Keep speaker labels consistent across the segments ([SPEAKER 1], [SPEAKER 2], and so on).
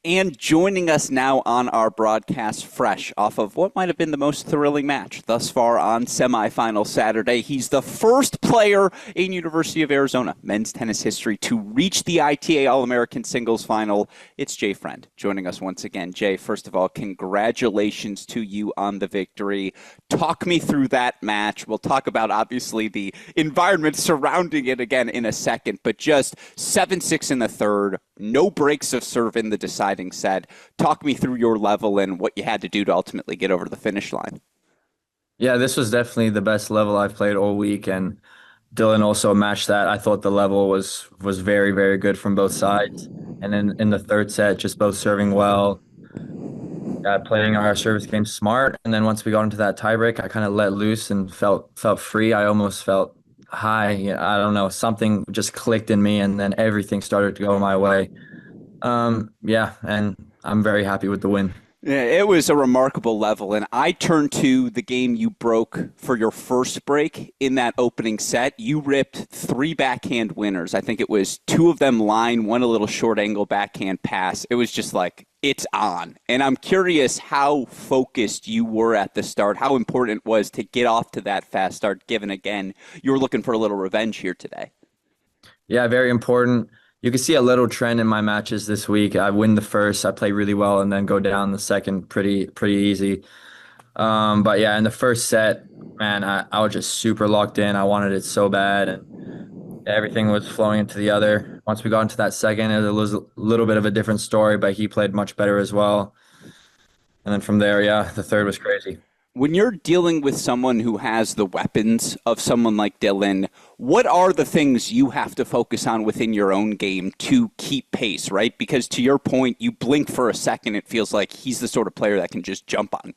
[SPEAKER 1] And joining us now on our broadcast fresh off of what might have been the most thrilling match thus far on semifinal Saturday. He's the first player in University of Arizona men's tennis history to reach the ITA All-American Singles Final. It's Jay Friend joining us once again. Jay, first of all, congratulations to you on the victory. Talk me through that match. We'll talk about, obviously, the environment surrounding it again in a second, but just 7-6 in the third, no breaks of serve in the deciding set. Talk me through your level and what you had to do to ultimately get over the finish line.
[SPEAKER 2] Yeah, this was definitely the best level I've played all week, and Dylan also matched that. I thought the level was very, very good from both sides. And then in the third set, just both serving well, playing our service game smart. And then once we got into that tiebreak, I kind of let loose and felt free. I almost felt high. I don't know, something just clicked in me, and then everything started to go my way. Yeah, and I'm very happy with the win.
[SPEAKER 1] Yeah, it was a remarkable level, and I turned to the game you broke for your first break in that opening set. You ripped 3 backhand winners. I think it was 2 of them line, 1 a little short angle backhand pass. It was just like, it's on. And I'm curious how focused you were at the start, how important it was to get off to that fast start, given, again, you were looking for a little revenge here today.
[SPEAKER 2] Yeah, very important. You can see a little trend in my matches this week. I win the first, I play really well, and then go down the second pretty easy. But yeah, in the first set, man, I was just super locked in. I wanted it so bad, and everything was flowing into the other. Once we got into that second, it was a little bit of a different story, but he played much better as well. And then from there, yeah, the third was crazy.
[SPEAKER 1] When you're dealing with someone who has the weapons of someone like Dylan, what are the things you have to focus on within your own game to keep pace, right? Because to your point, you blink for a second, it feels like he's the sort of player that can just jump on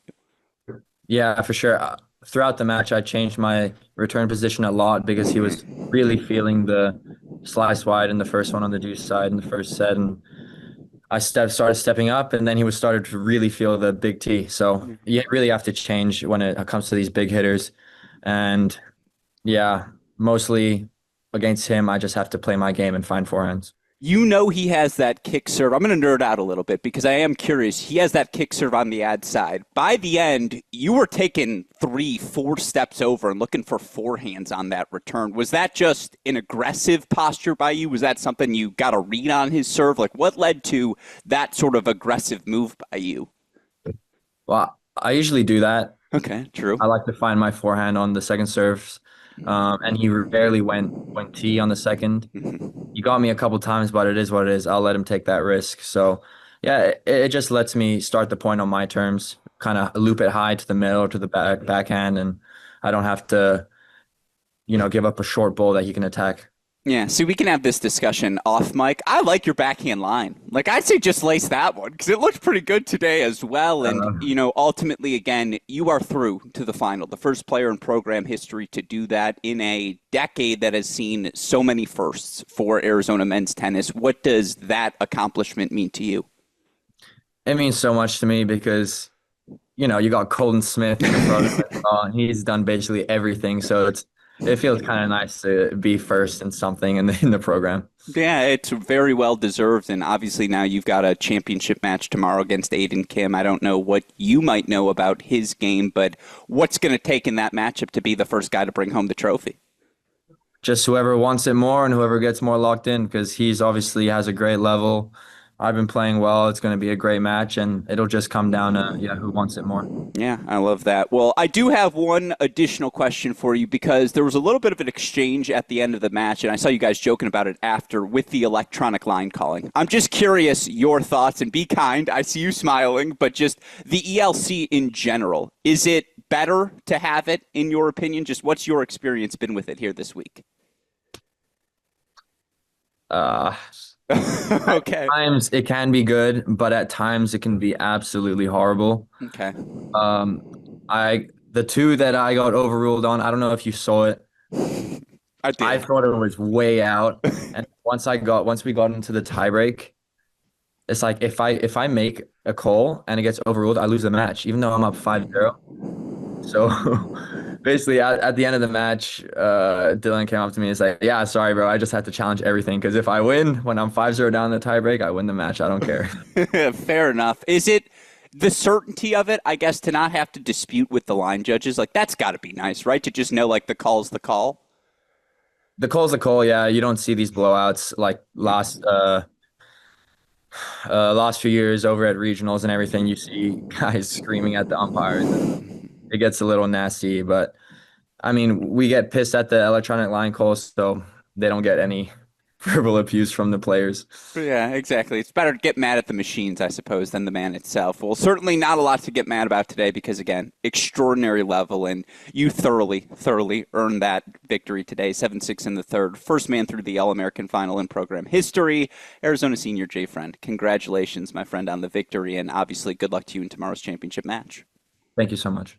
[SPEAKER 1] you.
[SPEAKER 2] Yeah, for sure. Throughout the match, I changed my return position a lot because he was really feeling the slice wide in the first one on the deuce side in the first set. And I started stepping up, and then he was started to really feel the big T. So you really have to change when it comes to these big hitters. And yeah, mostly against him, I just have to play my game and find forehands.
[SPEAKER 1] You know he has that kick serve. I'm going to nerd out a little bit because I am curious. He has that kick serve on the ad side. By the end, you were taking 3-4 steps over and looking for forehands on that return. Was that just an aggressive posture by you? Was that something you got a read on his serve? Like, what led to that sort of aggressive move by you?
[SPEAKER 2] Well, I usually do that.
[SPEAKER 1] Okay, true.
[SPEAKER 2] I like to find my forehand on the second serves. And he rarely went T on the second. He got me a couple times, but it is what it is. I'll let him take that risk. So, yeah, it just lets me start the point on my terms, kind of loop it high to the middle, to the backhand, and I don't have to, give up a short ball that he can attack.
[SPEAKER 1] Yeah, see, we can have this discussion off mic. I like your backhand line. Like, I'd say just lace that one because it looked pretty good today as well. And, ultimately, again, you are through to the final. The first player in program history to do that in a decade that has seen so many firsts for Arizona men's tennis. What does that accomplishment mean to you?
[SPEAKER 2] It means so much to me because, you got Colton Smith in the program as well, and he's done basically everything. So it feels kind of nice to be first in something in the program.
[SPEAKER 1] Yeah, it's very well deserved, and obviously now you've got a championship match tomorrow against Aiden Kim. I don't know what you might know about his game, but what's going to take in that matchup to be the first guy to bring home the trophy?
[SPEAKER 2] Just whoever wants it more and whoever gets more locked in, because he's obviously has a great level. I've been playing well. It's going to be a great match, and it'll just come down to who wants it more.
[SPEAKER 1] Yeah, I love that. Well, I do have one additional question for you because there was a little bit of an exchange at the end of the match, and I saw you guys joking about it after with the electronic line calling. I'm just curious your thoughts, and be kind. I see you smiling, but just the ELC in general. Is it better to have it, in your opinion? Just what's your experience been with it here this week? Okay.
[SPEAKER 2] At times it can be good, but at times it can be absolutely horrible.
[SPEAKER 1] Okay.
[SPEAKER 2] The 2 that I got overruled on, I don't know if you saw it.
[SPEAKER 1] I did.
[SPEAKER 2] I thought it was way out. And once we got into the tiebreak, it's like if I make a call and it gets overruled, I lose the match, even though I'm up 5-0. So Basically, at the end of the match, Dylan came up to me and was like, "Yeah, sorry, bro. I just had to challenge everything because if I win when I'm 5-0 down in the tiebreak, I win the match. I don't care."
[SPEAKER 1] Fair enough. Is it the certainty of it, I guess, to not have to dispute with the line judges? Like, that's got to be nice, right? To just know, like, the call's the call.
[SPEAKER 2] The call's the call. Yeah, you don't see these blowouts like last few years over at regionals and everything. You see guys screaming at the umpires, and it gets a little nasty. But I mean, we get pissed at the electronic line calls, so they don't get any verbal abuse from the players.
[SPEAKER 1] Yeah, exactly. It's better to get mad at the machines, I suppose, than the man itself. Well, certainly not a lot to get mad about today because, again, extraordinary level, and you thoroughly earned that victory today. 7-6 in the third. First man through the All-American final in program history. Arizona senior Jay Friend. Congratulations, my friend, on the victory, and obviously good luck to you in tomorrow's championship match.
[SPEAKER 2] Thank you so much.